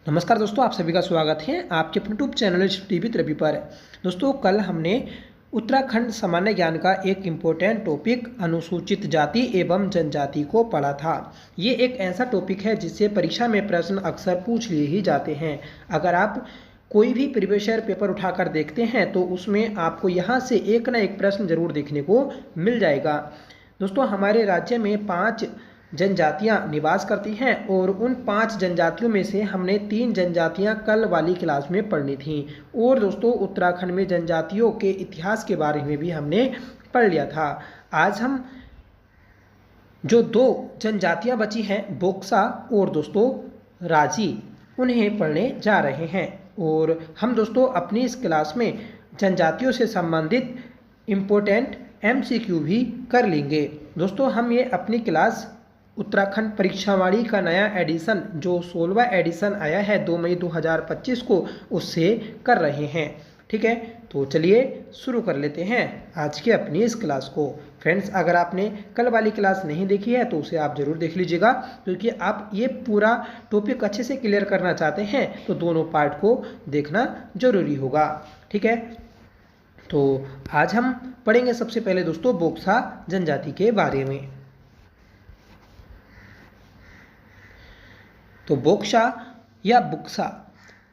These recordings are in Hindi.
नमस्कार दोस्तों, आप सभी का स्वागत है आपके अपने YouTube channel tea with Ravi पर। दोस्तों, कल हमने उत्तराखंड सामान्य ज्ञान का एक इम्पोर्टेंट टॉपिक अनुसूचित जाति एवं जनजाति को पढ़ा था। ये एक ऐसा टॉपिक है जिससे परीक्षा में प्रश्न अक्सर पूछ लिए ही जाते हैं। अगर आप कोई भी प्रीवियस ईयर पेपर उठाकर देखते हैं तो उसमें आपको यहाँ से एक ना एक प्रश्न जरूर देखने को मिल जाएगा। दोस्तों, हमारे राज्य में 5 जनजातियां निवास करती हैं और उन 5 जनजातियों में से हमने 3 जनजातियां कल वाली क्लास में पढ़नी थी। और दोस्तों, उत्तराखंड में जनजातियों के इतिहास के बारे में भी हमने पढ़ लिया था। आज हम जो 2 जनजातियां बची हैं, बोक्सा और दोस्तों राजी, उन्हें पढ़ने जा रहे हैं। और हम दोस्तों अपनी इस क्लास में जनजातियों से संबंधित इम्पोर्टेंट MCQ भी कर लेंगे। दोस्तों, हम ये अपनी क्लास उत्तराखंड परीक्षावाणी का नया एडिशन जो 16वां एडिशन आया है 2 मई 2025 को, उससे कर रहे हैं। ठीक है, तो चलिए शुरू कर लेते हैं आज के अपनी इस क्लास को। फ्रेंड्स, अगर आपने कल वाली क्लास नहीं देखी है तो उसे आप ज़रूर देख लीजिएगा, क्योंकि आप ये पूरा टॉपिक अच्छे से क्लियर करना चाहते हैं तो दोनों पार्ट को देखना जरूरी होगा। ठीक है, तो आज हम पढ़ेंगे सबसे पहले दोस्तों बोक्सा जनजाति के बारे में। तो बोक्सा या बुक्सा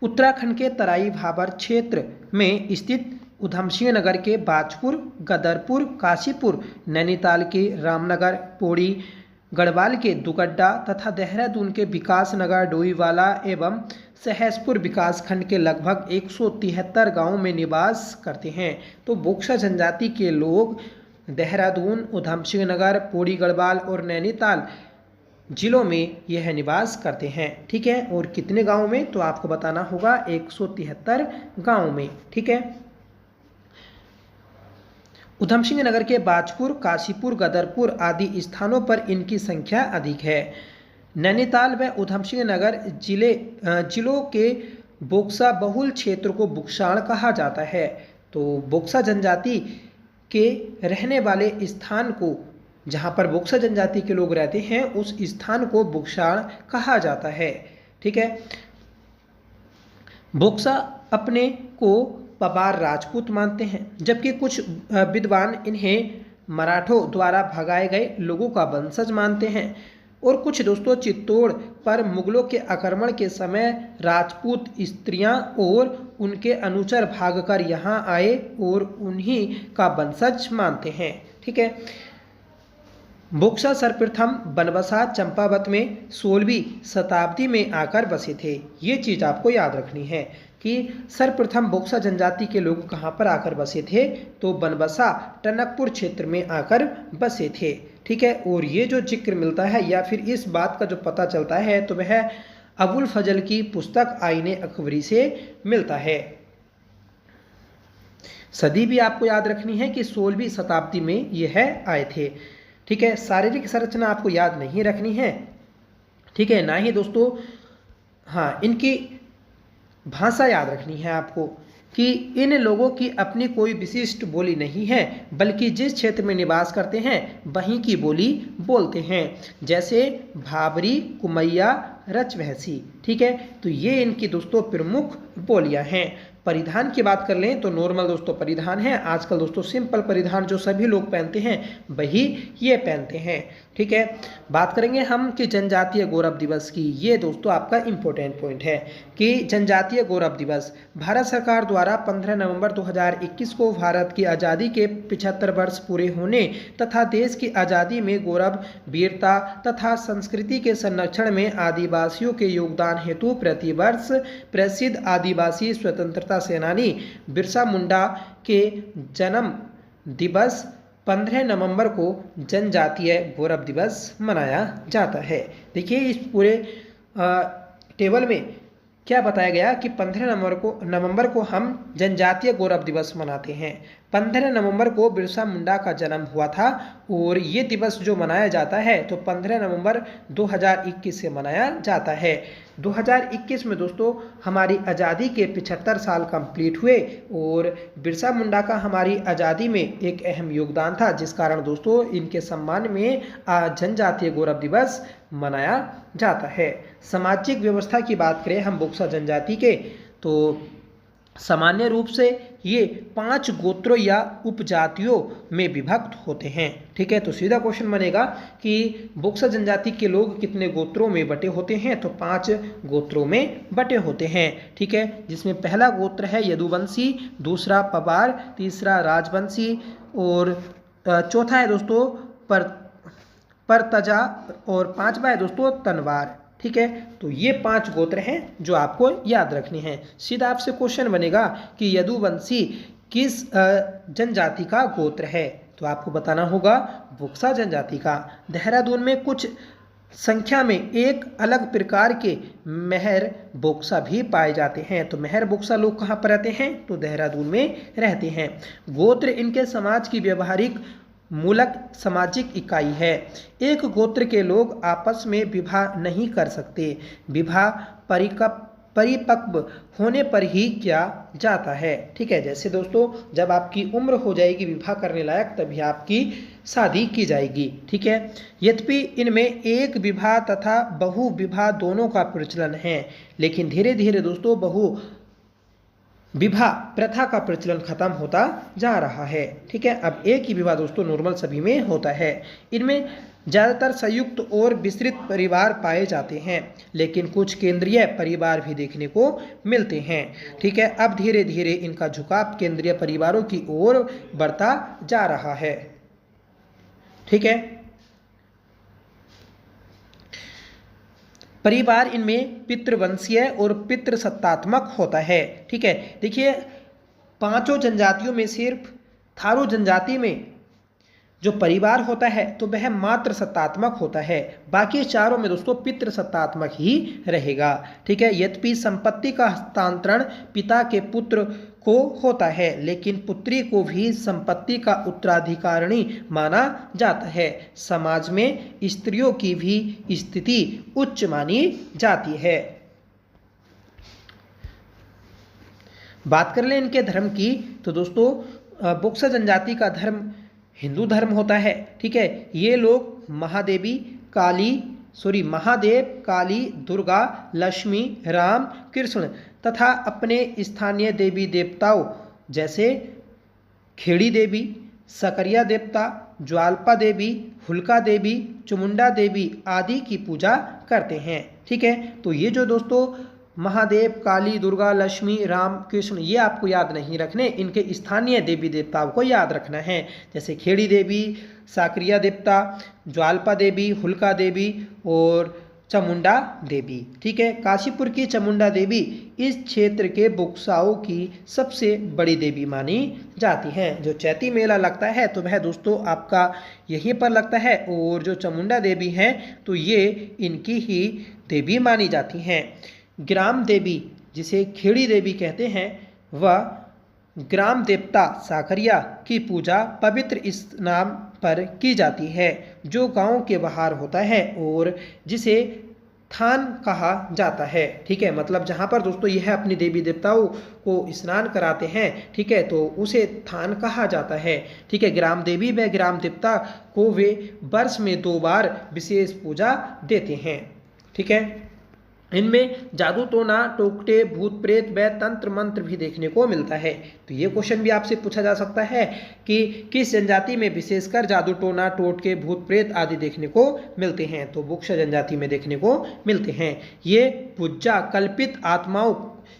उत्तराखंड के तराई भाबर क्षेत्र में स्थित उधमसिंह नगर के बाजपुर, गदरपुर, काशीपुर, नैनीताल के रामनगर, पौड़ी, गढ़वाल के दुगड्डा तथा देहरादून के विकास नगर, डोईवाला एवं सहसपुर विकासखंड के लगभग 173 गांवों में निवास करते हैं। तो बोक्सा जनजाति के लोग देहरादून, उधमसिंह नगर, पौड़ी, गढ़वाल और नैनीताल जिलों में यह निवास करते हैं। ठीक है, और कितने गांव में, तो आपको बताना होगा 173 गांव में। ठीक है, उधमसिंह नगर के बाजपुर, काशीपुर, गदरपुर आदि स्थानों पर इनकी संख्या अधिक है। नैनीताल व उधमसिंह नगर जिलों के बोक्सा बहुल क्षेत्र को बुक्साण कहा जाता है। तो बोक्सा जनजाति के रहने वाले स्थान को, जहाँ पर बोक्सा जनजाति के लोग रहते हैं, उस स्थान को बुक्साण कहा जाता है। ठीक है, बोक्सा अपने को पवार राजपूत मानते हैं, जबकि कुछ विद्वान इन्हें मराठों द्वारा भगाए गए लोगों का वंशज मानते हैं। और कुछ दोस्तों चित्तौड़ पर मुगलों के आक्रमण के समय राजपूत स्त्रियां और उनके अनुचर भागकर यहाँ आए और उन्हीं का वंशज मानते हैं। ठीक है, बोक्सा सर्वप्रथम बनबसा चंपावत में 16वीं शताब्दी में आकर बसे थे। ये चीज़ आपको याद रखनी है कि सर्वप्रथम बोक्सा जनजाति के लोग कहाँ पर आकर बसे थे, तो बनबसा टनकपुर क्षेत्र में आकर बसे थे। ठीक है, और ये जो जिक्र मिलता है या फिर इस बात का जो पता चलता है तो वह अबुल फजल की पुस्तक आईने अकबरी से मिलता है। सदी भी आपको याद रखनी है कि 16वीं शताब्दी में यह आए थे। ठीक है, शारीरिक संरचना आपको याद नहीं रखनी है। ठीक है, ना ही दोस्तों इनकी भाषा याद रखनी है आपको कि इन लोगों की अपनी कोई विशिष्ट बोली नहीं है, बल्कि जिस क्षेत्र में निवास करते हैं वहीं की बोली बोलते हैं, जैसे भाबरी, कुमैया, रचवहसी। ठीक है, तो ये इनकी दोस्तों प्रमुख बोलियां हैं। परिधान की बात कर लें तो नॉर्मल दोस्तों परिधान है। आजकल दोस्तों सिंपल परिधान जो सभी लोग पहनते हैं वही ये पहनते हैं। ठीक है, बात करेंगे हम कि जनजातीय गौरव दिवस की। ये दोस्तों आपका इम्पोर्टेंट पॉइंट है कि जनजातीय गौरव दिवस भारत सरकार द्वारा 15 नवंबर 2021 को भारत की आज़ादी के 75 वर्ष पूरे होने तथा देश की आज़ादी में गौरव, वीरता तथा संस्कृति के संरक्षण में आदिवासियों के योगदान हेतु प्रतिवर्ष प्रसिद्ध आदिवासी स्वतंत्रता सेनानी बिरसा मुंडा के जन्म दिवस 15 नवंबर को जनजातीय गौरव दिवस मनाया जाता है। देखिए, इस पूरे टेबल में क्या बताया गया कि 15 नवंबर को हम जनजातीय गौरव दिवस मनाते हैं। 15 नवंबर को बिरसा मुंडा का जन्म हुआ था और ये दिवस जो मनाया जाता है तो 15 नवंबर 2021 से मनाया जाता है। 2021 में दोस्तों हमारी आज़ादी के 75 साल कंप्लीट हुए और बिरसा मुंडा का हमारी आज़ादी में एक अहम योगदान था, जिस कारण दोस्तों इनके सम्मान में जनजातीय गौरव दिवस मनाया जाता है। सामाजिक व्यवस्था की बात करें हम बुक्सा जनजाति के, तो सामान्य रूप से ये 5 गोत्रों या उपजातियों में विभक्त होते हैं। ठीक है, तो सीधा क्वेश्चन बनेगा कि बुक्सा जनजाति के लोग कितने गोत्रों में बटे होते हैं, तो 5 गोत्रों में बटे होते हैं। ठीक है, जिसमें पहला गोत्र है यदुवंशी, दूसरा पवार, तीसरा राजवंशी और चौथा है दोस्तों परतजा और 5वां है दोस्तों तनवार। ठीक है, तो ये 5 गोत्र हैं जो आपको याद रखने हैं। सीधा आपसे क्वेश्चन बनेगा कि यदुवंशी किस जनजाति का गोत्र है, तो आपको बताना होगा बुक्सा जनजाति का। देहरादून में कुछ संख्या में एक अलग प्रकार के मेहर बुक्सा भी पाए जाते हैं। तो मेहर बुक्सा लोग कहाँ पर रहते हैं, तो देहरादून में रहते हैं। गोत्र इनके समाज की व्यवहारिक मूलक सामाजिक इकाई है। एक गोत्र के लोग आपस में विवाह नहीं कर सकते। विवाह परिपक्व होने पर ही किया जाता है। ठीक है, जैसे दोस्तों जब आपकी उम्र हो जाएगी विवाह करने लायक तभी आपकी शादी की जाएगी। ठीक है, यद्यपि इनमें एक विवाह तथा बहु विवाह दोनों का प्रचलन है, लेकिन धीरे धीरे दोस्तों बहु विवाह प्रथा का प्रचलन खत्म होता जा रहा है। ठीक है, अब एक ही विवाह दोस्तों नॉर्मल सभी में होता है। इनमें ज़्यादातर संयुक्त और विस्तृत परिवार पाए जाते हैं, लेकिन कुछ केंद्रीय परिवार भी देखने को मिलते हैं। ठीक है, अब धीरे धीरे इनका झुकाव केंद्रीय परिवारों की ओर बढ़ता जा रहा है। ठीक है, परिवार इनमें पितृवंशीय और पितृसत्तात्मक होता है। ठीक है, देखिए 5 जनजातियों में सिर्फ थारू जनजाति में जो परिवार होता है तो वह मात्र सत्तात्मक होता है, बाकी चारों में दोस्तों पितृसत्तात्मक ही रहेगा। ठीक है, यद्यपि संपत्ति का हस्तांतरण पिता के पुत्र को होता है, लेकिन पुत्री को भी संपत्ति का उत्तराधिकारिणी माना जाता है। समाज में स्त्रियों की भी स्थिति उच्च मानी जाती है। बात कर लें इनके धर्म की, तो दोस्तों बुक्सा जनजाति का धर्म हिंदू धर्म होता है। ठीक है, ये लोग महादेव, काली, दुर्गा, लक्ष्मी, राम, कृष्ण तथा अपने स्थानीय देवी देवताओं जैसे खेड़ी देवी, सकरिया देवता, ज्वालपा देवी, हुलका देवी, चामुंडा देवी आदि की पूजा करते हैं। ठीक है, तो ये जो दोस्तों महादेव, काली, दुर्गा, लक्ष्मी, राम, कृष्ण ये आपको याद नहीं रखने, इनके स्थानीय देवी देवताओं को याद रखना है। जैसे खेड़ी देवी, साकरिया देवता, ज्वालपा देवी, हुलका देवी और चामुंडा देवी। ठीक है, काशीपुर की चामुंडा देवी इस क्षेत्र के बुक्साओं की सबसे बड़ी देवी मानी जाती हैं। जो चैती मेला लगता है तो वह दोस्तों आपका यहीं पर लगता है, और जो चामुंडा देवी हैं तो ये इनकी ही देवी मानी जाती हैं। ग्राम देवी जिसे खेड़ी देवी कहते हैं वह ग्राम देवता साकरिया की पूजा पवित्र स्नान पर की जाती है, जो गांव के बाहर होता है और जिसे थान कहा जाता है। ठीक है, मतलब जहां पर दोस्तों यह अपनी देवी देवताओं को स्नान कराते हैं, ठीक है, तो उसे थान कहा जाता है। ठीक है, ग्राम देवी व ग्राम देवता को वे वर्ष में 2 बार विशेष पूजा देते हैं। ठीक है, इनमें जादू टोना, टोकटे, भूत प्रेत व तंत्र मंत्र भी देखने को मिलता है। तो ये क्वेश्चन भी आपसे पूछा जा सकता है कि किस जनजाति में विशेषकर जादू टोना, टोटके, भूत प्रेत आदि देखने को मिलते हैं, तो बुक्सा जनजाति में देखने को मिलते हैं। ये पूजा कल्पित आत्माओं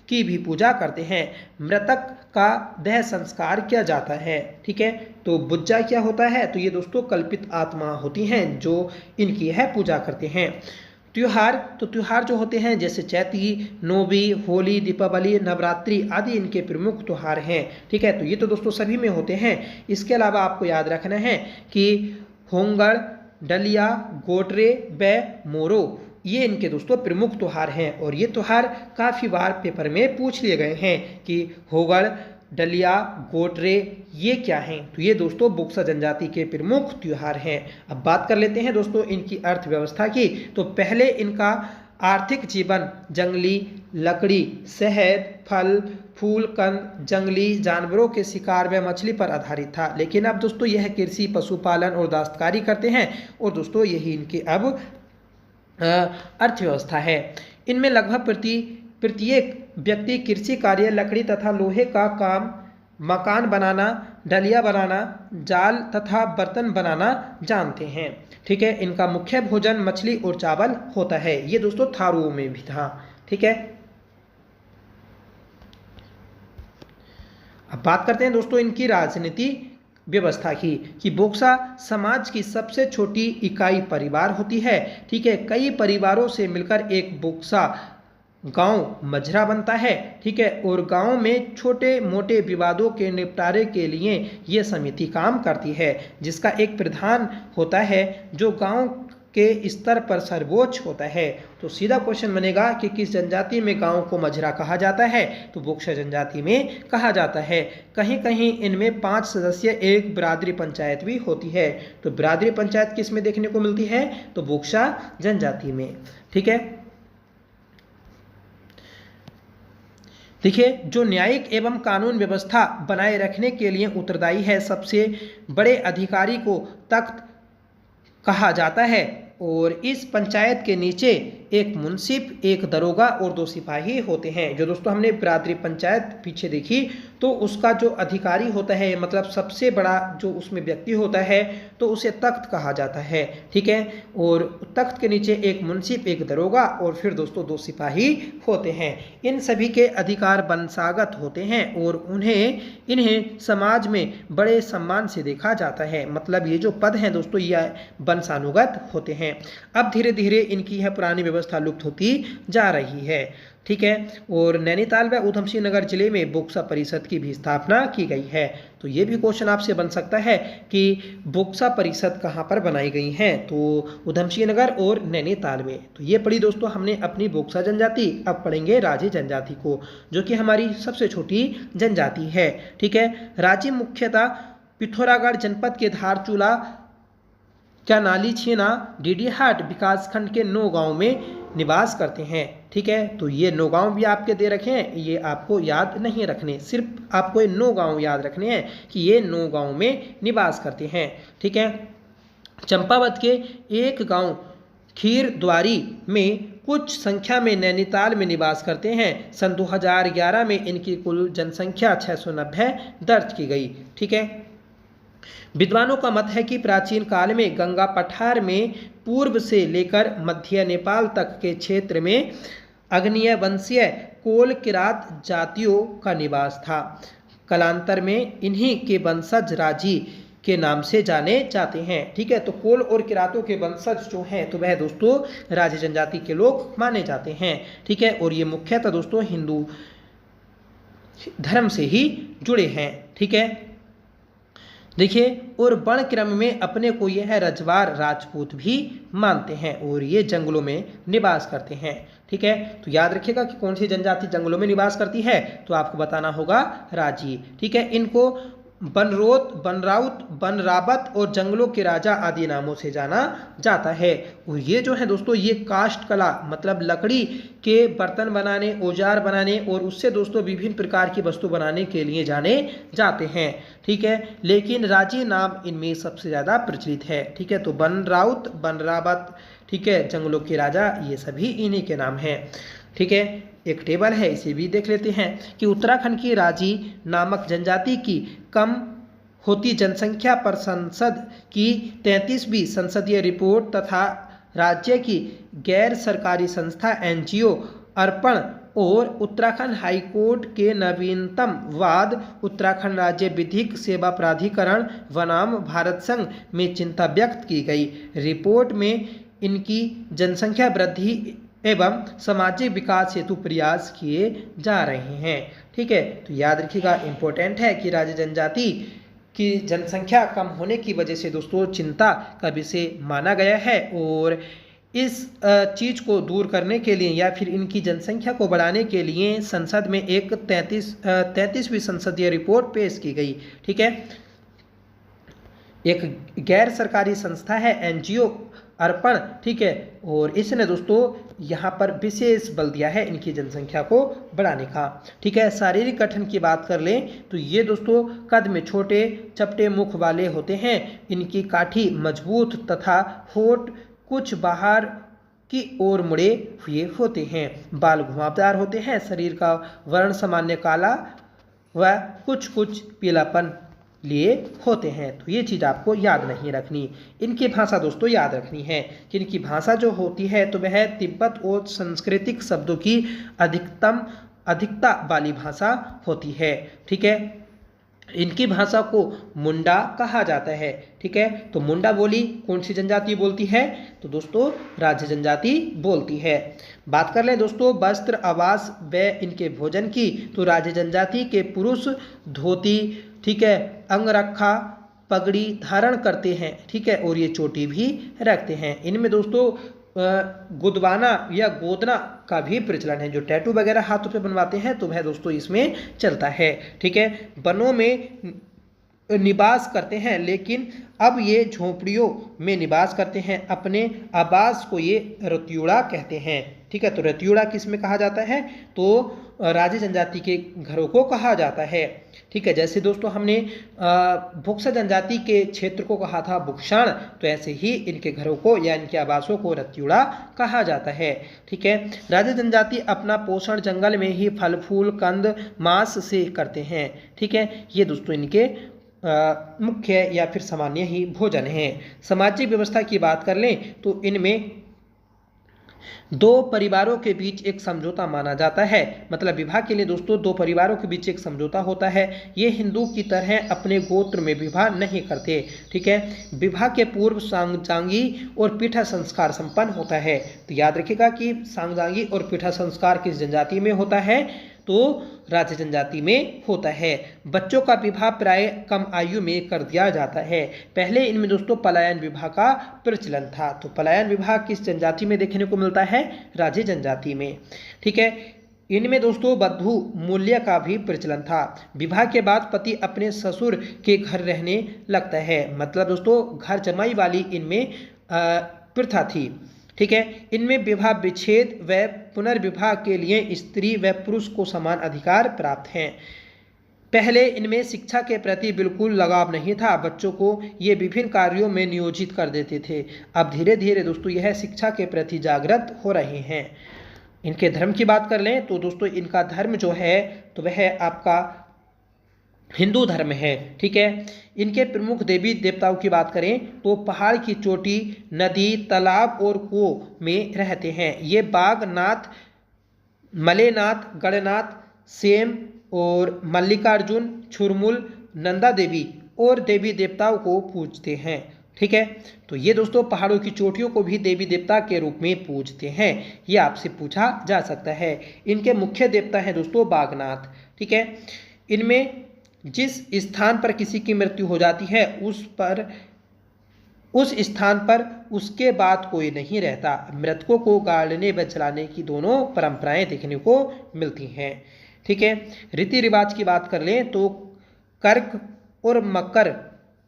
की भी पूजा करते हैं। मृतक का देह संस्कार किया जाता है। ठीक है, तो बुज्जा क्या होता है, तो ये दोस्तों कल्पित आत्मा होती हैं जो इनकी है पूजा करते हैं। त्योहार, तो त्योहार जो होते हैं जैसे चैती, नोवी, होली, दीपावली, नवरात्रि आदि इनके प्रमुख त्योहार हैं। ठीक है, तो ये तो दोस्तों सभी में होते हैं। इसके अलावा आपको याद रखना है कि होंगड़, डलिया, गोटरे व मोरो ये इनके दोस्तों प्रमुख त्योहार हैं, और ये त्योहार काफ़ी बार पेपर में पूछ लिए गए हैं कि होगड़, डलिया, गोटरे ये क्या हैं, तो ये दोस्तों बुक्सा जनजाति के प्रमुख त्योहार हैं। अब बात कर लेते हैं दोस्तों इनकी अर्थव्यवस्था की। तो पहले इनका आर्थिक जीवन जंगली लकड़ी, शहद, फल, फूल, कंद, जंगली जानवरों के शिकार व मछली पर आधारित था, लेकिन अब दोस्तों यह कृषि, पशुपालन और दस्तकारी करते हैं, और दोस्तों यही इनके अब अर्थव्यवस्था है। इनमें लगभग प्रत्येक व्यक्ति कृषि कार्य, लकड़ी तथा लोहे का काम, मकान बनाना, डलिया बनाना, जाल तथा बर्तन बनाना जानते हैं। ठीक है, इनका मुख्य भोजन मछली और चावल होता है। ये दोस्तों थारुओं में भी था। ठीक है, अब बात करते हैं दोस्तों इनकी राजनीति व्यवस्था की, कि बोक्सा समाज की सबसे छोटी इकाई परिवार होती है। ठीक है, कई परिवारों से मिलकर एक बोक्सा गांव मजरा बनता है। ठीक है, और गांव में छोटे मोटे विवादों के निपटारे के लिए ये समिति काम करती है, जिसका एक प्रधान होता है जो गांव के स्तर पर सर्वोच्च होता है। तो सीधा क्वेश्चन बनेगा कि किस जनजाति में गांव को मजरा कहा जाता है, तो बोक्सा जनजाति में कहा जाता है। कहीं कहीं इनमें 5 सदस्य एक बिरादरी पंचायत भी होती है। तो बिरादरी पंचायत किस में देखने को मिलती है, तो बोक्सा जनजाति में। ठीक है, देखिए, जो न्यायिक एवं कानून व्यवस्था बनाए रखने के लिए उत्तरदायी है, सबसे बड़े अधिकारी को तख्त कहा जाता है। और इस पंचायत के नीचे एक मुंसिफ, एक दरोगा और 2 सिपाही होते हैं। जो दोस्तों हमने बिरादरी पंचायत पीछे देखी, तो उसका जो अधिकारी होता है, मतलब सबसे बड़ा जो उसमें व्यक्ति होता है, तो उसे तख्त कहा जाता है। ठीक है, और तख्त के नीचे एक मुंसिफ, एक दरोगा और फिर दोस्तों 2 सिपाही होते हैं। इन सभी के अधिकार वंशागत होते हैं और इन्हें समाज में बड़े सम्मान से देखा जाता है। मतलब ये जो पद हैं दोस्तों, ये वंशानुगत होते हैं। अब धीरे धीरे इनकी यह पुरानी व्यवस्था लुप्त होती जा रही है। ठीक है, और नैनीताल व उधमसिंह नगर जिले में बोक्सा परिषद की भी स्थापना की गई है। तो ये भी क्वेश्चन आपसे बन सकता है कि बोक्सा परिषद कहाँ पर बनाई गई हैं, तो उधमसिंह नगर और नैनीताल में। तो ये पढ़ी दोस्तों हमने अपनी बोक्सा जनजाति। अब पढ़ेंगे राजी जनजाति को, जो कि हमारी सबसे छोटी जनजाति है। ठीक है, राजी मुख्यतः पिथौरागढ़ जनपद के धारचूला, कैनाली, छेना, डीडीहाट विकासखंड के 9 गांव में निवास करते हैं। ठीक है, तो ये 9 गांव भी आपके दे रखे हैं, ये आपको याद नहीं रखने, सिर्फ आपको ये 9 गांव याद रखने हैं कि ये 9 गांव में निवास करते हैं। ठीक है, चंपावत के एक गांव खीरद्वारी में कुछ संख्या में नैनीताल में निवास करते हैं। सन 2011 में इनकी कुल जनसंख्या 690 दर्ज की गई। ठीक है, विद्वानों का मत है कि प्राचीन काल में गंगा पठार में पूर्व से लेकर मध्य नेपाल तक के क्षेत्र में अग्निय वंशीय कोल किरात जातियों का निवास था। कालांतर में इन्हीं के वंशज राजी के नाम से जाने जाते हैं। ठीक है, तो कोल और किरातों के वंशज जो हैं, तो वह दोस्तों राजी जनजाति के लोग माने जाते हैं। ठीक है, और ये मुख्यतः दोस्तों हिंदू धर्म से ही जुड़े हैं। ठीक है, देखिए, और वर्ण क्रम में अपने को यह रजवार राजपूत भी मानते हैं और ये जंगलों में निवास करते हैं। ठीक है, तो याद रखिएगा कि कौन सी जनजाति जंगलों में निवास करती है, तो आपको बताना होगा राजी। ठीक है, इनको बनरोत, बनराउत, बनरावत और जंगलों के राजा आदि नामों से जाना जाता है। और ये जो है दोस्तों, ये काष्ठ कला मतलब लकड़ी के बर्तन बनाने, औजार बनाने और उससे दोस्तों विभिन्न प्रकार की वस्तु बनाने के लिए जाने जाते हैं। ठीक है, लेकिन राजी नाम इनमें सबसे ज़्यादा प्रचलित है। ठीक है, तो बनराउत, बनरावत, ठीक है, जंगलों के राजा, ये सभी इन्हीं के नाम हैं। ठीक है, एक टेबल है, इसे भी देख लेते हैं कि उत्तराखंड की राजी नामक जनजाति की कम होती जनसंख्या पर संसद की 33वीं संसदीय रिपोर्ट तथा राज्य की गैर सरकारी संस्था NGO अर्पण और उत्तराखंड हाईकोर्ट के नवीनतम वाद उत्तराखंड राज्य विधिक सेवा प्राधिकरण बनाम भारत संघ में चिंता व्यक्त की गई। रिपोर्ट में इनकी जनसंख्या वृद्धि एवं सामाजिक विकास हेतु प्रयास किए जा रहे हैं। ठीक है, तो याद रखिएगा, इम्पोर्टेंट है कि राज्य जनजाति की जनसंख्या कम होने की वजह से दोस्तों चिंता का विषय माना गया है और इस चीज़ को दूर करने के लिए या फिर इनकी जनसंख्या को बढ़ाने के लिए संसद में एक 33वीं संसदीय रिपोर्ट पेश की गई। ठीक है, एक गैर सरकारी संस्था है NGO अर्पण। ठीक है, और इसने दोस्तों यहाँ पर विशेष बल दिया है इनकी जनसंख्या को बढ़ाने का। ठीक है, शारीरिक गठन की बात कर लें तो ये दोस्तों कद में छोटे चपटे मुख वाले होते हैं। इनकी काठी मजबूत तथा होठ कुछ बाहर की ओर मुड़े हुए होते हैं, बाल घुमावदार होते हैं, शरीर का वर्ण सामान्य काला व कुछ कुछ पीलापन लिए होते हैं। तो ये चीज़ आपको याद नहीं रखनी। इनकी भाषा दोस्तों याद रखनी है कि इनकी भाषा जो होती है तो वह तिब्बत और सांस्कृतिक शब्दों की अधिकता वाली भाषा होती है। ठीक है, इनकी भाषा को मुंडा कहा जाता है। ठीक है, तो मुंडा बोली कौन सी जनजाति बोलती है? तो दोस्तों राज्य जनजाति बोलती है। बात कर लें दोस्तों वस्त्र, आवास व इनके भोजन की, तो राज्य जनजाति के पुरुष धोती, ठीक है, अंगरखा, पगड़ी धारण करते हैं। ठीक है, और ये चोटी भी रखते हैं। इनमें दोस्तों गुदवाना या गोदना का भी प्रचलन है, जो टैटू वगैरह हाथों पे बनवाते हैं तो वह दोस्तों इसमें चलता है। ठीक है, वनों में निवास करते हैं, लेकिन अब ये झोपड़ियों में निवास करते हैं। अपने आवास को ये रतियुड़ा कहते हैं। ठीक है, तो रतियुड़ा किस में कहा जाता है? तो राज्य जनजाति के घरों को कहा जाता है। ठीक है, जैसे दोस्तों हमने बुक्सा जनजाति के क्षेत्र को कहा था बुक्साण, तो ऐसे ही इनके घरों को या इनके आवासों को रतियुड़ा कहा जाता है। ठीक है, राज्य जनजाति अपना पोषण जंगल में ही फल फूल कंद मांस से करते हैं। ठीक है, ये दोस्तों इनके मुख्य या फिर सामान्य ही भोजन है। सामाजिक व्यवस्था की बात कर लें तो इनमें दो परिवारों के बीच एक समझौता माना जाता है। मतलब विवाह के लिए दोस्तों दो परिवारों के बीच एक समझौता होता है। ये हिंदू की तरह अपने गोत्र में विवाह नहीं करते। ठीक है, विवाह के पूर्व सांगजांगी और पीठा संस्कार संपन्न होता है। तो याद रखिएगा कि सांगजांगी और पीठा संस्कार किस जनजाति में होता है? तो राज्य जनजाति में होता है। बच्चों का विवाह प्राय कम आयु में कर दिया जाता है। पहले इनमें दोस्तों पलायन विवाह का प्रचलन था। तो पलायन विवाह किस जनजाति में देखने को मिलता है? राज्य जनजाति में। ठीक है, इनमें दोस्तों बद्धू मूल्य का भी प्रचलन था। विवाह के बाद पति अपने ससुर के घर रहने लगता है। मतलब दोस्तों घर जमाई वाली इनमें प्रथा थी। ठीक है, इनमें विवाह विच्छेद व पुनर्विवाह के लिए स्त्री व पुरुष को समान अधिकार प्राप्त हैं। पहले इनमें शिक्षा के प्रति बिल्कुल लगाव नहीं था। बच्चों को ये विभिन्न कार्यों में नियोजित कर देते थे। अब धीरे धीरे दोस्तों यह शिक्षा के प्रति जागृत हो रहे हैं। इनके धर्म की बात कर लें तो दोस्तों इनका धर्म जो है तो वह आपका हिंदू धर्म है। ठीक है, इनके प्रमुख देवी देवताओं की बात करें तो पहाड़ की चोटी, नदी, तालाब और कुओं में रहते हैं। ये बागनाथ, मलेनाथ, गणनाथ, सेम और मल्लिकार्जुन, छुरमुल, नंदा देवी और देवी देवताओं को पूजते हैं। ठीक है, तो ये दोस्तों पहाड़ों की चोटियों को भी देवी देवता के रूप में पूजते हैं। ये आपसे पूछा जा सकता है। इनके मुख्य देवता हैं दोस्तों बागनाथ। ठीक है, इनमें जिस स्थान पर किसी की मृत्यु हो जाती है उस स्थान पर उसके बाद कोई नहीं रहता। मृतकों को गाड़ने व जलाने की दोनों परंपराएं देखने को मिलती हैं। ठीक है, रीति रिवाज की बात कर लें तो कर्क और मकर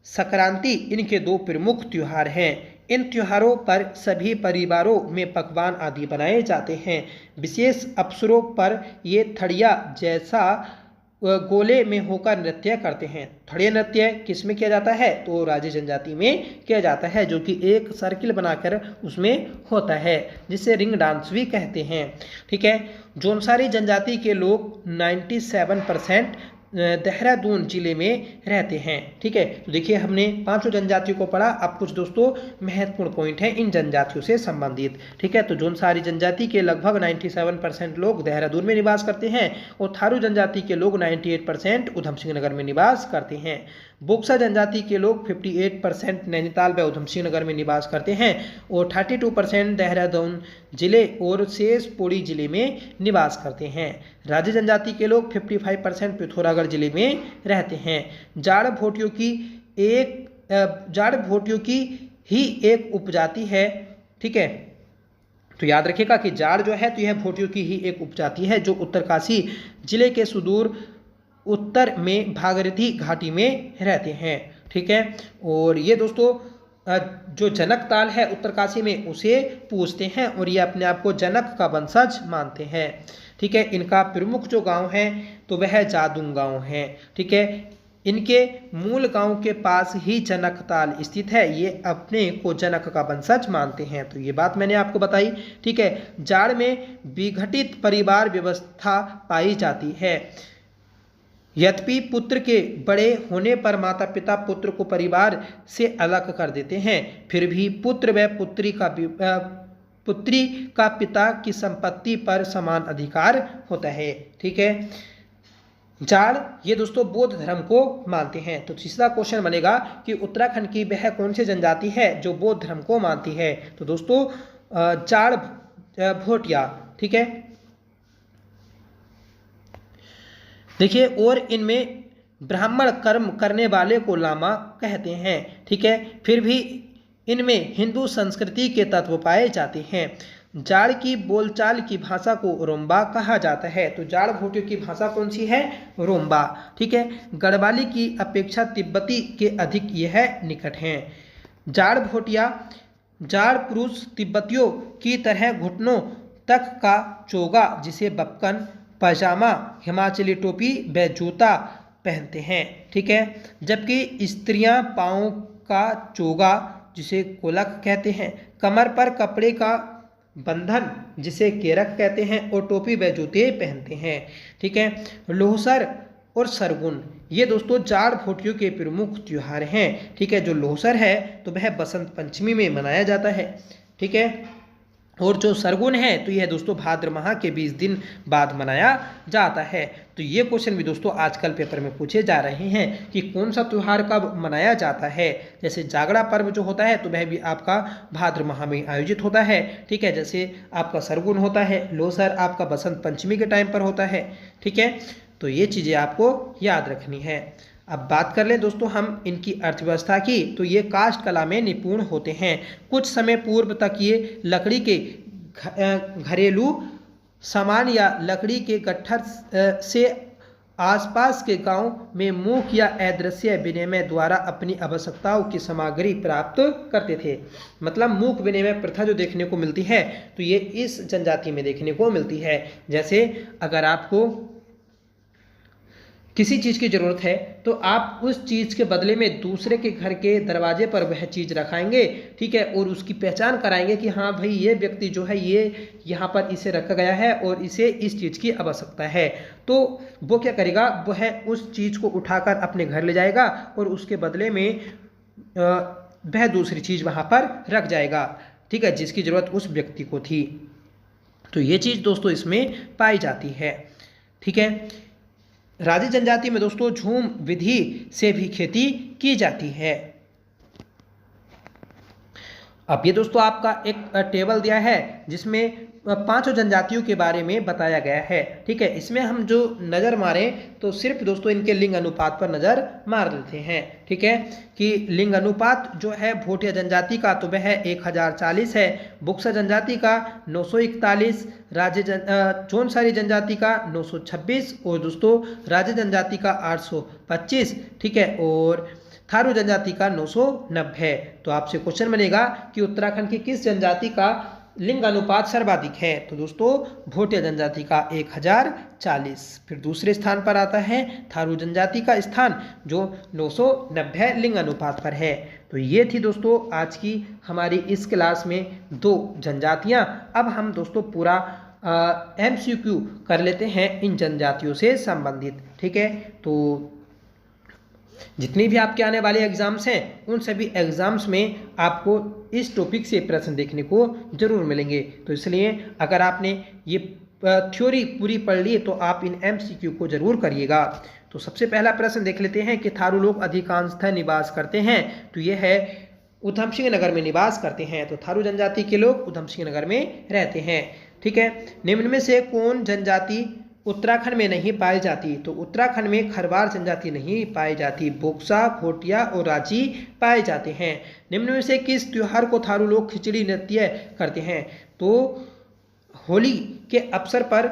संक्रांति इनके दो प्रमुख त्योहार हैं। इन त्योहारों पर सभी परिवारों में पकवान आदि बनाए जाते हैं। विशेष अवसरों पर ये थड़िया जैसा गोले में होकर नृत्य करते हैं। थड़िया नृत्य किस में किया जाता है? तो राज्य जनजाति में किया जाता है, जो कि एक सर्किल बनाकर उसमें होता है, जिसे रिंग डांस भी कहते हैं। ठीक है, जौनसारी जनजाति के लोग 97% देहरादून जिले में रहते हैं। ठीक है, तो देखिए हमने पांचों जनजातियों को पढ़ा। अब कुछ दोस्तों महत्वपूर्ण पॉइंट हैं इन जनजातियों से संबंधित। ठीक है, तो जौनसारी जनजाति के लगभग 97% लोग देहरादून में निवास करते हैं और थारू जनजाति के लोग 98% उधम सिंह नगर में निवास करते हैं। बोक्सा जनजाति के लोग 58% नैनीताल व उधम सिंह नगर में निवास करते हैं और 32% देहरादून जिले और शेष पौड़ी जिले में निवास करते हैं। राज्य जनजाति के लोग 55% पिथौरागढ़ जिले में रहते हैं। जाड़ भोटियों की ही एक उपजाति है। ठीक है, तो याद रखिएगा कि जाड़ जो है तो यह भोटियों की ही एक उपजाति है, जो उत्तरकाशी जिले के सुदूर उत्तर में भागीरथी घाटी में रहते हैं। ठीक है, और ये दोस्तों जो जनक ताल है उत्तरकाशी में उसे पूजते हैं और ये अपने आप को जनक का वंशज मानते हैं। ठीक है, इनका प्रमुख जो गांव है तो वह जादूंग गांव है। ठीक है, इनके मूल गांव के पास ही जनकताल स्थित है। ये अपने को जनक का वंशज मानते हैं। तो ये बात मैंने आपको बताई। ठीक है, जाड़ में विघटित परिवार व्यवस्था पाई जाती है। यद्यपि पुत्र के बड़े होने पर माता पिता पुत्र को परिवार से अलग कर देते हैं, फिर भी पुत्र व पुत्री का पिता की संपत्ति पर समान अधिकार होता है। ठीक है, जाड़ ये दोस्तों बौद्ध धर्म को मानते हैं। तो तीसरा क्वेश्चन बनेगा कि उत्तराखंड की वह कौन सी जनजाति है जो बौद्ध धर्म को मानती है। तो दोस्तों जाड़ भोटिया। ठीक है, देखिए, और इनमें ब्राह्मण कर्म करने वाले को लामा कहते हैं। ठीक है, फिर भी इनमें हिंदू संस्कृति के तत्व पाए जाते हैं। जाड़ की बोलचाल की भाषा को रोम्बा कहा जाता है। तो जाड़ भोटियों की भाषा कौन सी है? रोम्बा। ठीक है, गढ़वाली की अपेक्षा तिब्बती के अधिक यह निकट हैं। जाड़ भोटिया जाड़ पुरुष तिब्बतियों की तरह घुटनों तक का चोगा, जिसे बपकन, पजामा, हिमाचली टोपी व जूता पहनते हैं। ठीक है, जबकि स्त्रियां पाँव का चोगा, जिसे कोलक कहते हैं, कमर पर कपड़े का बंधन, जिसे केरक कहते हैं, और टोपी व जूते पहनते हैं। ठीक है, लोहसर और सरगुन ये दोस्तों जाड़ भोटियों के प्रमुख त्योहार हैं। ठीक है, जो लोहसर है तो वह बसंत पंचमी में मनाया जाता है। ठीक है, और जो सरगुन है तो यह दोस्तों भाद्र माह के 20 दिन बाद मनाया जाता है। तो ये क्वेश्चन भी दोस्तों आजकल पेपर में पूछे जा रहे हैं कि कौन सा त्यौहार कब मनाया जाता है। जैसे जागरा पर्व जो होता है तो वह भी आपका भाद्र माह में आयोजित होता है। ठीक है, जैसे आपका सरगुन होता है, लोहसर आपका बसंत पंचमी के टाइम पर होता है। ठीक है, तो ये चीज़ें आपको याद रखनी है। अब बात कर लें दोस्तों हम इनकी अर्थव्यवस्था की। तो ये काष्ठ कला में निपुण होते हैं। कुछ समय पूर्व तक ये लकड़ी के घरेलू सामान या लकड़ी के गट्ठर से आसपास के गांव में मूक या अदृश्य विनिमय द्वारा अपनी आवश्यकताओं की सामग्री प्राप्त करते थे। मतलब मूक विनिमय प्रथा जो देखने को मिलती है तो ये इस जनजाति में देखने को मिलती है। जैसे अगर आपको किसी चीज़ की ज़रूरत है तो आप उस चीज़ के बदले में दूसरे के घर के दरवाजे पर वह चीज़ रखाएंगे। ठीक है, और उसकी पहचान कराएंगे कि हाँ भाई ये व्यक्ति जो है ये यहाँ पर इसे रखा गया है और इसे इस चीज़ की आवश्यकता है। तो वो क्या करेगा, वह उस चीज़ को उठाकर अपने घर ले जाएगा और उसके बदले में वह दूसरी चीज़ वहाँ पर रख जाएगा। ठीक है, जिसकी ज़रूरत उस व्यक्ति को थी। तो ये चीज़ दोस्तों इसमें पाई जाती है। ठीक है, राजी जनजाति में दोस्तों झूम विधि से भी खेती की जाती है। अब ये दोस्तों आपका एक टेबल दिया है जिसमें पांचों जनजातियों के बारे में बताया गया है। ठीक है, इसमें हम जो नज़र मारें तो सिर्फ दोस्तों इनके लिंग अनुपात पर नज़र मार लेते हैं। ठीक है, कि लिंग अनुपात जो है भोटिया जनजाति का तो वह 1040 है, बुक्सा जनजाति का 941, जौनसारी जनजाति का 926 और दोस्तों राजा जनजाति का 825। ठीक है, और थारू जनजाति का 990। तो आपसे क्वेश्चन बनेगा कि उत्तराखंड की किस जनजाति का लिंग अनुपात सर्वाधिक है। तो दोस्तों भोटिया जनजाति का 1040। फिर दूसरे स्थान पर आता है थारू जनजाति का स्थान जो 990 लिंग अनुपात पर है। तो ये थी दोस्तों आज की हमारी इस क्लास में 2 जनजातियां। अब हम दोस्तों पूरा MCQ कर लेते हैं इन जनजातियों से संबंधित। ठीक है, तो जितनी भी आपके आने वाले एग्जाम्स हैं उन सभी एग्जाम्स में आपको इस टॉपिक से प्रश्न देखने को जरूर मिलेंगे। तो इसलिए अगर आपने ये थ्योरी पूरी पढ़ ली तो आप इन MCQ को जरूर करिएगा। तो सबसे पहला प्रश्न देख लेते हैं कि थारू लोग अधिकांशतः निवास करते हैं। तो ये है उधम सिंह नगर में निवास करते हैं। तो थारू जनजाति के लोग उधम सिंह नगर में रहते हैं। ठीक है, निम्न में से कौन जनजाति उत्तराखंड में नहीं पाई जाती। तो उत्तराखंड में खरवार जनजाति नहीं पाई जाती, बोक्सा, भोटिया और राजी पाए जाते हैं। निम्न में से किस त्योहार को थारू लोग खिचड़ी नृत्य करते हैं। तो होली के अवसर पर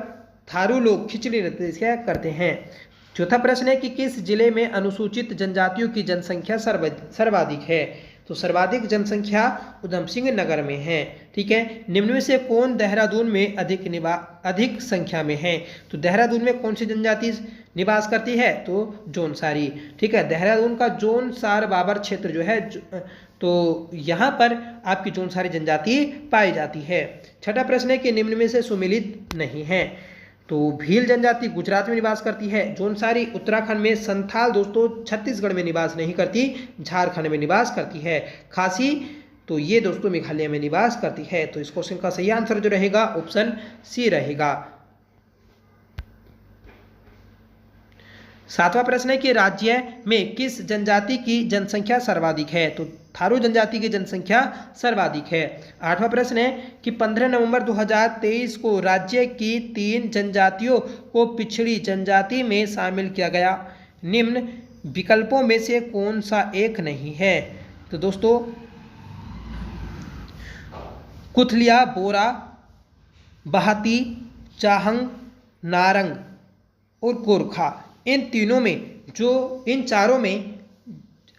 थारू लोग खिचड़ी नृत्य करते हैं। चौथा प्रश्न है कि किस जिले में अनुसूचित जनजातियों की जनसंख्या सर्वाधिक है। तो सर्वाधिक जनसंख्या उधम सिंह नगर में है। ठीक है, निम्न में से कौन देहरादून में अधिक संख्या में है? तो देहरादून में कौन सी जनजाति निवास करती है? तो जौनसारी। ठीक है, देहरादून का जौनसार बाबर क्षेत्र जो है तो यहाँ पर आपकी जौनसारी जनजाति पाई जाती है। छठा प्रश्न है कि निम्न में से सुमेलित नहीं है। तो भील जनजाति गुजरात में निवास करती है, जौनसारी उत्तराखंड में, संथाल दोस्तों छत्तीसगढ़ में निवास नहीं करती, झारखंड में निवास करती है, खासी तो ये दोस्तों मेघालय में निवास करती है। तो इस क्वेश्चन का सही आंसर जो रहेगा ऑप्शन सी रहेगा। सातवां प्रश्न है कि राज्य में किस जनजाति की जनसंख्या सर्वाधिक है? तो थारू जनजाति की जनसंख्या सर्वाधिक है। आठवां प्रश्न है कि 15 नवंबर 2023 को राज्य की 3 जनजातियों को पिछड़ी जनजाति में शामिल किया गया, निम्न विकल्पों में से कौन सा एक नहीं है? तो दोस्तों कुथलिया, बोरा, बहाती, चाहंग, नारंग और गोरखा, इन चारों में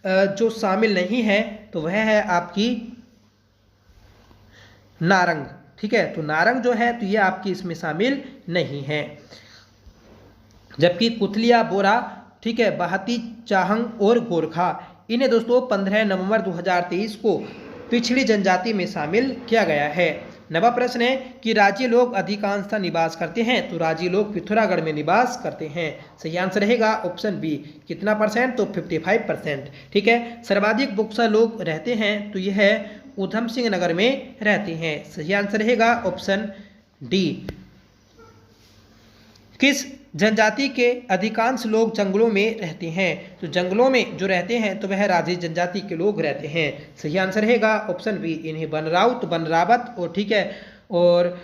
जो शामिल नहीं है तो वह है आपकी नारंग। ठीक है, तो नारंग जो है तो ये आपकी इसमें शामिल नहीं है, जबकि कुथलिया, बोरा, ठीक है, बहाती, चाहंग और गोरखा इन्हें दोस्तों 15 नवंबर 2023 को पिछड़ी जनजाति में शामिल किया गया है। नवा प्रश्न है कि राजी लोग अधिकांशतः निवास करते हैं, तो राजी लोग पिथौरागढ़ में निवास करते हैं। सही आंसर रहेगा ऑप्शन बी। कितना परसेंट? तो 55%। ठीक है, सर्वाधिक बुक्सा लोग रहते हैं, तो यह है उधम सिंह नगर में रहते हैं। सही आंसर रहेगा ऑप्शन डी। किस जनजाति के अधिकांश लोग जंगलों में रहते हैं? तो जंगलों में जो रहते हैं तो वह राजी जनजाति के लोग रहते हैं। सही आंसर रहेगा ऑप्शन बी। इन्हें बनराउत, बनरावत और ठीक है और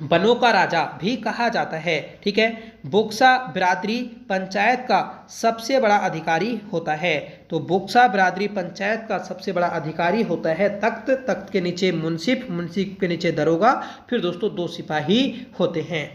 वनों का राजा भी कहा जाता है। ठीक है, बोक्सा बिरादरी पंचायत का सबसे बड़ा अधिकारी होता है, तो बोक्सा बिरादरी पंचायत का सबसे बड़ा अधिकारी होता है तख्त, तख्त के नीचे मुंसिफ, मुंसिफ के नीचे दरोगा, फिर दोस्तों 2 सिपाही होते हैं।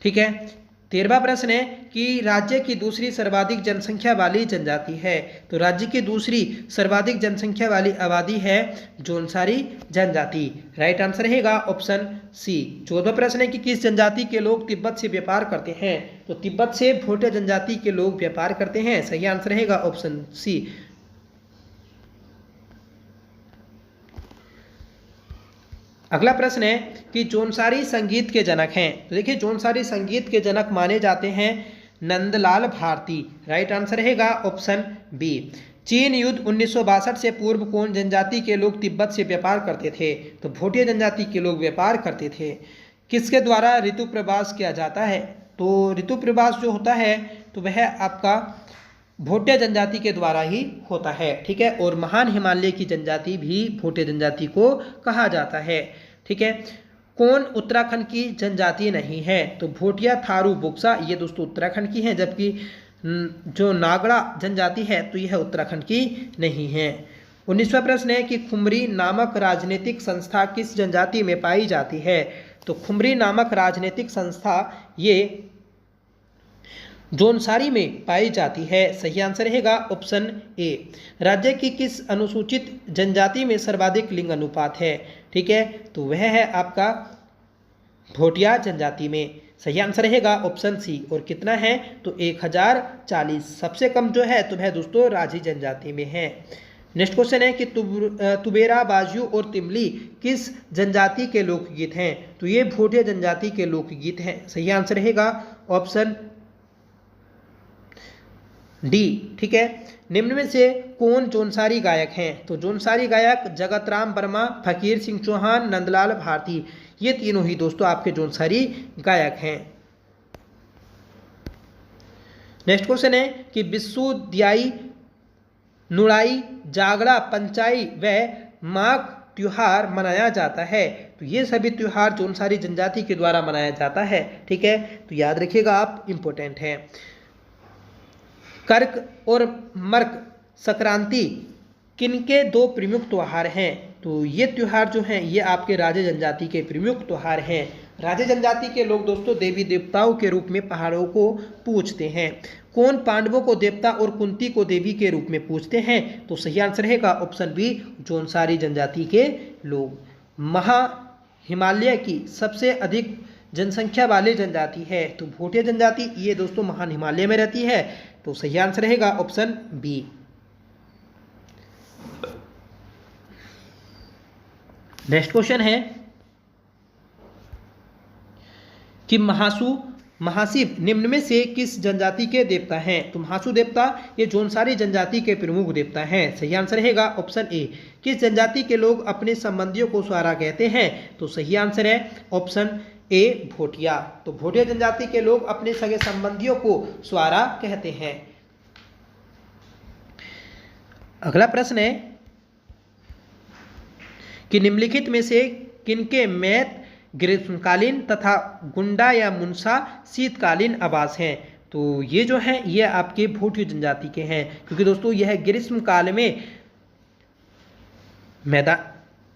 ठीक है, 13वां प्रश्न है कि राज्य की दूसरी सर्वाधिक जनसंख्या वाली जनजाति है, तो राज्य की दूसरी सर्वाधिक जनसंख्या वाली आबादी है जौनसारी जनजाति। राइट आंसर रहेगा ऑप्शन सी। 14वां प्रश्न है कि किस जनजाति के लोग तिब्बत से व्यापार करते हैं? तो तिब्बत से भोटिया जनजाति के लोग व्यापार करते हैं। सही आंसर रहेगा ऑप्शन सी। अगला प्रश्न है कि जौनसारी संगीत के जनक हैं, तो देखिए जौनसारी संगीत के जनक माने जाते हैं नंदलाल भारती। राइट आंसर रहेगा ऑप्शन बी। चीन युद्ध 1962 से पूर्व कौन जनजाति के लोग तिब्बत से व्यापार करते थे? तो भोटिया जनजाति के लोग व्यापार करते थे। किसके द्वारा ऋतु प्रवास किया जाता है? तो ऋतु प्रवास जो होता है तो वह आपका भोटिया जनजाति के द्वारा ही होता है। ठीक है, और महान हिमालय की जनजाति भी भोटिया जनजाति को कहा जाता है। ठीक है, कौन उत्तराखंड की जनजाति नहीं है? तो भोटिया, थारू, बुक्सा ये दोस्तों उत्तराखंड की हैं, जबकि जो नागड़ा जनजाति है तो यह उत्तराखंड की नहीं है। 19वां प्रश्न है कि खुमरी नामक राजनीतिक संस्था किस जनजाति में पाई जाती है? तो खुमरी नामक राजनीतिक संस्था ये जौनसारी में पाई जाती है। सही आंसर रहेगा ऑप्शन ए। राज्य की किस अनुसूचित जनजाति में सर्वाधिक लिंग अनुपात है? ठीक है, तो वह है आपका भोटिया जनजाति में। सही आंसर रहेगा ऑप्शन सी। और कितना है? तो 1040। सबसे कम जो है तो वह दोस्तों राजी जनजाति में है। नेक्स्ट क्वेश्चन है कि तुबेरा, बाजू और तिमली किस जनजाति के लोकगीत हैं? तो ये भोटिया जनजाति के लोकगीत हैं। सही आंसर रहेगा ऑप्शन डी। ठीक है, निम्न में से कौन जौनसारी गायक हैं? तो जौनसारी गायक जगतराम वर्मा, फकीर सिंह चौहान, नंदलाल भारती ये तीनों ही दोस्तों आपके जौनसारी गायक हैं। नेक्स्ट क्वेश्चन है कि बिस्सू, दियाई, नुड़ाई, जागड़ा, पंचाई व माघ त्योहार मनाया जाता है, तो ये सभी त्योहार जौनसारी जनजाति के द्वारा मनाया जाता है। ठीक है, तो याद रखिएगा आप, इंपॉर्टेंट है। कर्क और मर्क संक्रांति किनके 2 प्रमुख त्यौहार हैं? तो ये त्यौहार जो हैं ये आपके राजे जनजाति के प्रमुख त्यौहार हैं। राजे जनजाति के लोग दोस्तों देवी देवताओं के रूप में पहाड़ों को पूजते हैं। कौन पांडवों को देवता और कुंती को देवी के रूप में पूजते हैं? तो सही आंसर रहेगा ऑप्शन बी, जौनसारी जनजाति के लोग। महा हिमालय की सबसे अधिक जनसंख्या वाली जनजाति है, तो भोटिया जनजाति, ये दोस्तों महान हिमालय में रहती है, तो सही आंसर रहेगा ऑप्शन बी। नेक्स्ट क्वेश्चन है कि महाशिव निम्न में से किस जनजाति के देवता हैं? तो महासु देवता ये जौनसारी जनजाति के प्रमुख देवता हैं। सही आंसर रहेगा ऑप्शन ए। किस जनजाति के लोग अपने संबंधियों को स्वारा कहते हैं? तो सही आंसर है ऑप्शन ए, भोटिया। तो भोटिया जनजाति के लोग अपने सगे संबंधियों को स्वारा कहते हैं। अगला प्रश्न है कि निम्नलिखित में से किनके मैत ग्रीष्मकालीन तथा गुंडा या मुनसा शीतकालीन आवास हैं? तो ये जो है ये आपके भोटिया जनजाति के हैं, क्योंकि दोस्तों यह ग्रीष्म काल में मैदान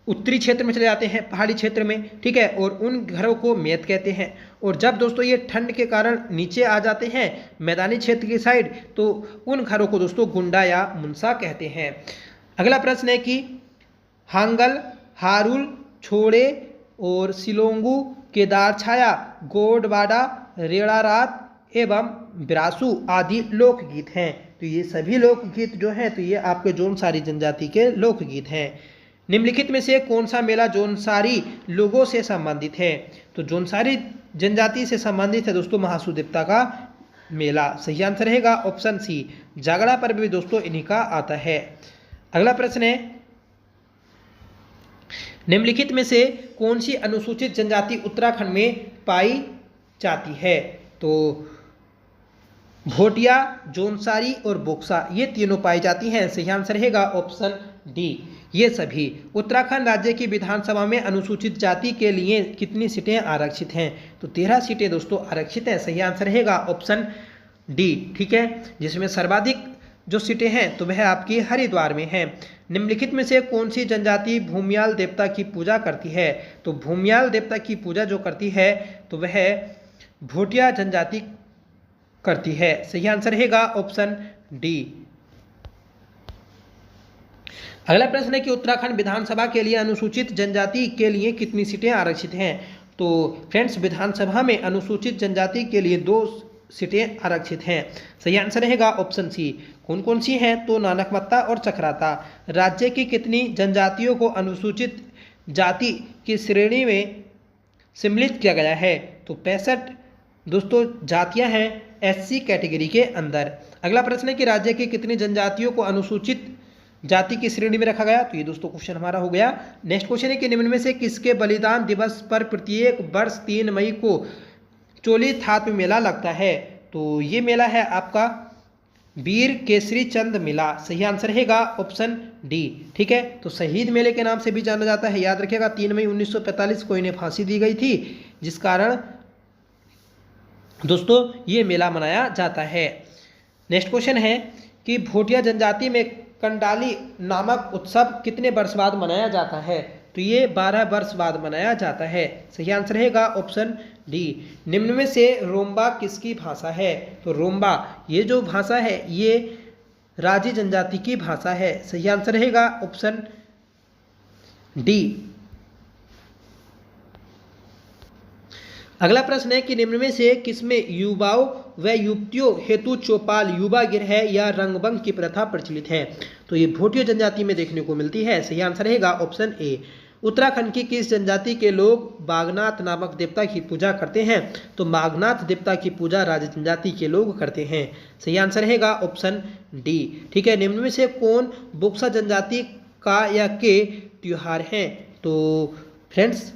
उत्तरी क्षेत्र में चले जाते हैं, पहाड़ी क्षेत्र में, ठीक है, और उन घरों को मैत कहते हैं। और जब दोस्तों ये ठंड के कारण नीचे आ जाते हैं मैदानी क्षेत्र की साइड, तो उन घरों को दोस्तों गुंडा या मुनसा कहते हैं। अगला प्रश्न है कि हांगल, हारुल, छोड़े और सिलोंगू, केदार छाया, गोडवाड़ा, रेड़ारात एवं बिरासू आदि लोकगीत हैं। तो ये सभी लोकगीत जो हैं तो ये आपके जौनसारी जनजाति के लोकगीत हैं। निम्नलिखित में से कौन सा मेला जौनसारी लोगों से संबंधित है? तो जौनसारी जनजाति से संबंधित है दोस्तों महासू देवता का मेला। सही आंसर रहेगा ऑप्शन सी। जागड़ा पर्व भी दोस्तों इन्हीं का आता है। अगला प्रश्न है निम्नलिखित में से कौन सी अनुसूचित जनजाति उत्तराखंड में पाई जाती है? तो भोटिया, जौनसारी और बोक्सा ये तीनों पाई जाती हैं। सही आंसर रहेगा ऑप्शन डी, ये सभी। उत्तराखंड राज्य की विधानसभा में अनुसूचित जाति के लिए कितनी सीटें आरक्षित हैं? तो 13 सीटें दोस्तों आरक्षित हैं। सही आंसर रहेगा ऑप्शन डी, ठीक है, जिसमें सर्वाधिक जो सीटें हैं तो वह आपकी हरिद्वार में है। निम्नलिखित में से कौन सी जनजाति भूमियाल देवता की पूजा करती है? तो भूमियाल देवता की पूजा जो करती है तो वह भोटिया जनजाति करती है। सही आंसर रहेगा ऑप्शन डी। अगला प्रश्न है कि उत्तराखंड विधानसभा के लिए अनुसूचित जनजाति के लिए कितनी सीटें आरक्षित हैं? तो फ्रेंड्स विधानसभा में अनुसूचित जनजाति के लिए 2 सीटें आरक्षित हैं। सही आंसर रहेगा ऑप्शन सी। कौन कौन सी हैं? तो नानकमत्ता और चक्राता। राज्य की कितनी जनजातियों को अनुसूचित जाति की श्रेणी में सम्मिलित किया गया है? तो 65 दोस्तों जातियां हैं एससी कैटेगरी के अंदर। अगला प्रश्न है कि राज्य की कितनी जनजातियों को अनुसूचित जाति की श्रेणी में रखा गया? तो ये दोस्तों क्वेश्चन हमारा हो गया। नेक्स्ट क्वेश्चन है कि निम्न में से किसके बलिदान दिवस पर प्रत्येक वर्ष 3 मई को चोली थात्म मेला लगता है? तो ये मेला है आपका वीर केसरी चंद मेला। सही आंसर रहेगा ऑप्शन डी, ठीक है। तो शहीद मेले के नाम से भी जाना जाता है। याद रखिएगा 3 मई 1945 को इन्हें फांसी दी गई थी, जिस कारण दोस्तों ये मेला मनाया जाता है। नेक्स्ट क्वेश्चन है कि भोटिया जनजाति में कंडाली नामक उत्सव कितने वर्ष बाद मनाया जाता है? तो ये 12 वर्ष बाद मनाया जाता है। सही आंसर रहेगा ऑप्शन डी। निम्न में से रोम्बा किसकी भाषा है? तो रोम्बा ये जो भाषा है ये राजी जनजाति की भाषा है। सही आंसर रहेगा ऑप्शन डी। अगला प्रश्न है कि निम्न में से किसमें युवाओं व युवतियों हेतु चौपाल, युवा गिरह या रंगभंग की प्रथा प्रचलित है? तो ये भोटिया जनजाति में देखने को मिलती है। सही आंसर रहेगा ऑप्शन ए। उत्तराखंड की किस जनजाति के लोग बागनाथ नामक देवता की पूजा करते हैं? तो बागनाथ देवता की पूजा राज जनजाति के लोग करते हैं। सही आंसर रहेगा ऑप्शन डी, ठीक है। निम्न में से कौन बोक्सा जनजाति का या के त्योहार हैं? तो फ्रेंड्स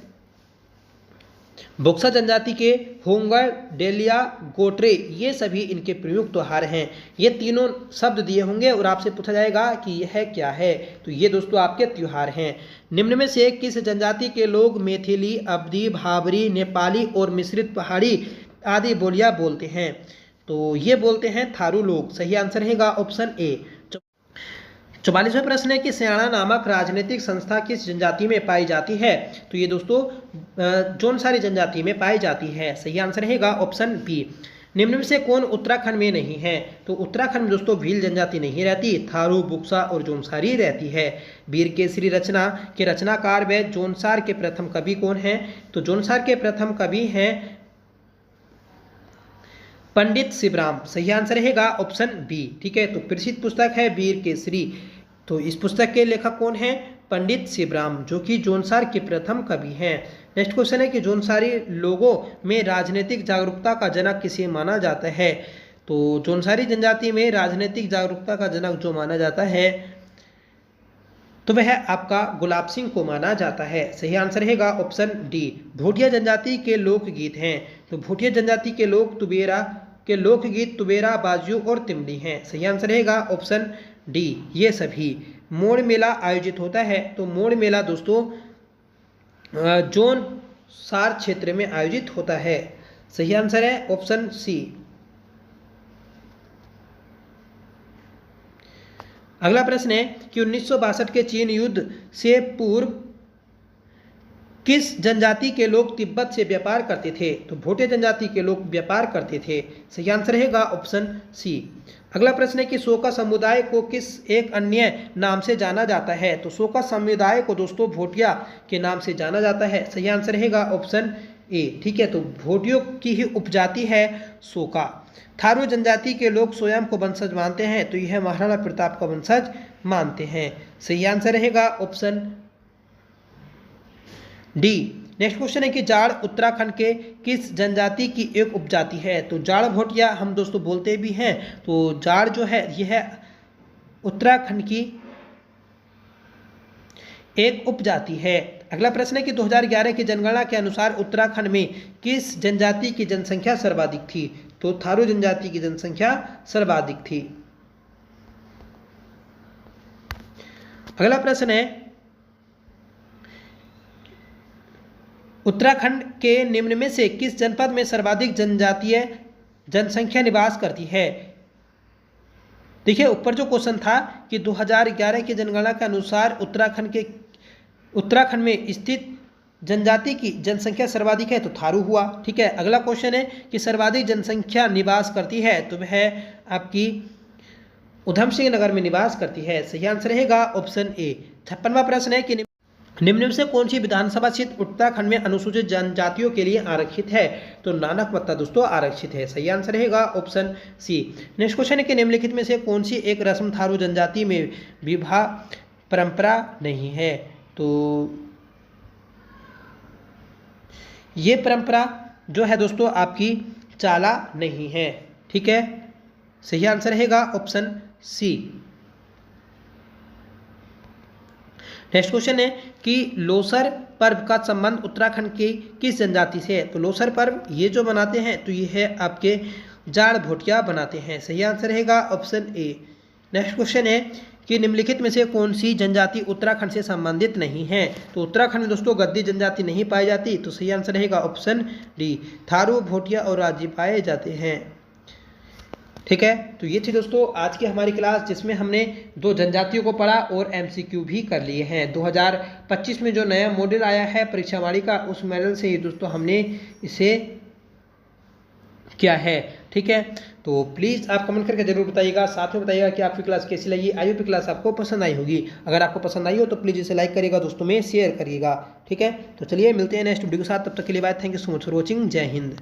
बोक्सा जनजाति के होंगर, डेलिया, गोटरे ये सभी इनके प्रमुख त्योहार हैं। ये तीनों शब्द दिए होंगे और आपसे पूछा जाएगा कि यह क्या है? तो ये दोस्तों आपके त्योहार हैं। निम्न में से किस जनजाति के लोग मैथिली, अवधी, भाबरी, नेपाली और मिश्रित पहाड़ी आदि बोलियां बोलते हैं? तो ये बोलते हैं थारू लोग। सही आंसर रहेगा ऑप्शन ए। 44वां प्रश्न है कि स्याणा नामक राजनीतिक संस्था किस जनजाति में पाई जाती है? तो ये दोस्तों जौनसारी जनजाति में पाई जाती है। सही आंसर रहेगा ऑप्शन बी। निम्न में से कौन उत्तराखंड में नहीं है? तो उत्तराखंड में दोस्तों भील जनजाति नहीं रहती, थारू, बुक्सा और जोनसारी रहती है। वीर केसरी रचना के रचनाकार व जोनसार के प्रथम कवि कौन हैं? तो जोनसार के प्रथम कवि हैं पंडित शिवराम। सही आंसर रहेगा ऑप्शन बी। ठीक है, तो प्रसिद्ध पुस्तक है वीर केसरी। तो इस पुस्तक के लेखक कौन हैं? पंडित शिवराम, जो कि जोनसार के प्रथम कवि हैं। नेक्स्ट क्वेश्चन है कि जोनसारी लोगों में राजनीतिक जागरूकता का जनक किसे माना जाता है? तो जोनसारी जनजाति में राजनीतिक जागरूकता का जनक जो माना जाता है तो वह आपका गुलाब सिंह को माना जाता है। सही आंसर रहेगा ऑप्शन डी। भोटिया जनजाति के लोकगीत हैं। तो भोटिया जनजाति के लोकगीत तुबेरा, बाजियों और तिमली हैं। सही आंसर रहेगा ऑप्शन डी, ये सभी। मोड़ मेला आयोजित होता है। तो मोड़ मेला दोस्तों जोनसार क्षेत्र में आयोजित होता है। सही आंसर है ऑप्शन सी। अगला प्रश्न है कि 1962 के चीन युद्ध से पूर्व किस जनजाति के लोग तिब्बत से व्यापार करते थे? तो भोटे जनजाति के लोग व्यापार करते थे। सही आंसर रहेगा ऑप्शन सी। अगला प्रश्न है कि सोका समुदाय को किस एक अन्य नाम से जाना जाता है? तो सोका समुदाय को दोस्तों भोटिया के नाम से जाना जाता है। सही आंसर रहेगा ऑप्शन ए। ठीक है, तो भोटियों की ही उपजाति है सोका। थारू जनजाति के लोग स्वयं को वंशज मानते हैं। तो यह महाराणा प्रताप का वंशज मानते हैं। सही आंसर रहेगा ऑप्शन डी। नेक्स्ट क्वेश्चन है कि जाड़ उत्तराखंड के किस जनजाति की एक उपजाति है? तो जाड़ भोटिया हम दोस्तों बोलते भी हैं। तो जाड़ जो है यह उत्तराखंड की एक उपजाति है। अगला प्रश्न है कि 2011 की जनगणना के अनुसार उत्तराखंड में किस जनजाति की जनसंख्या सर्वाधिक थी? तो थारू जनजाति की जनसंख्या सर्वाधिक थी। अगला प्रश्न है उत्तराखंड के निम्न में से किस जनपद में सर्वाधिक जनजातीय जनसंख्या निवास करती है? देखिए ऊपर जो क्वेश्चन था कि 2011 की जनगणना के अनुसार उत्तराखंड में स्थित जनजाति की जनसंख्या सर्वाधिक है, तो थारू हुआ। ठीक है, अगला क्वेश्चन है कि सर्वाधिक जनसंख्या निवास करती है, तो वह आपकी उधम सिंह नगर में निवास करती है। सही आंसर रहेगा ऑप्शन ए। 56वां प्रश्न है कि निम्न में से कौन सी विधानसभा सीट उत्तराखंड में अनुसूचित जनजातियों के लिए आरक्षित है? तो नानकमत्ता दोस्तों आरक्षित है। सही आंसर रहेगा ऑप्शन सी। नेक्स्ट क्वेश्चन है कि निम्नलिखित में से कौन सी एक रस्म थारू जनजाति में विवाह परंपरा नहीं है? तो ये परंपरा जो है दोस्तों आपकी चाला नहीं है। ठीक है, सही आंसर रहेगा ऑप्शन सी। नेक्स्ट क्वेश्चन है कि लोसर पर्व का संबंध उत्तराखंड की किस जनजाति से है? तो लोसर पर्व ये जो मनाते हैं तो ये है आपके जाड़ भोटिया बनाते हैं। सही आंसर रहेगा ऑप्शन ए। नेक्स्ट क्वेश्चन है कि निम्नलिखित में से कौन सी जनजाति उत्तराखंड से संबंधित नहीं है? तो उत्तराखंड में दोस्तों गद्दी जनजाति नहीं पाई जाती। तो सही आंसर रहेगा ऑप्शन डी। थारू, भोटिया और राजी पाए जाते हैं। ठीक है, तो ये थी दोस्तों आज की हमारी क्लास, जिसमें हमने 2 जनजातियों को पढ़ा और MCQ भी कर लिए हैं। 2025 में जो नया मॉडल आया है परीक्षावाणी का, उस मॉडल से ही दोस्तों हमने इसे किया है। ठीक है, तो प्लीज़ आप कमेंट करके जरूर बताइएगा, साथ में बताइएगा कि आपकी क्लास कैसी लगी। आई होप क्लास आपको पसंद आई होगी। अगर आपको पसंद आई हो तो प्लीज़ इसे लाइक करिएगा, दोस्तों में शेयर करिएगा। ठीक है, तो चलिए मिलते हैं नेक्स्ट वीडियो के साथ। तब तक के लिए bye. Thank you so much for watching. जय हिंद।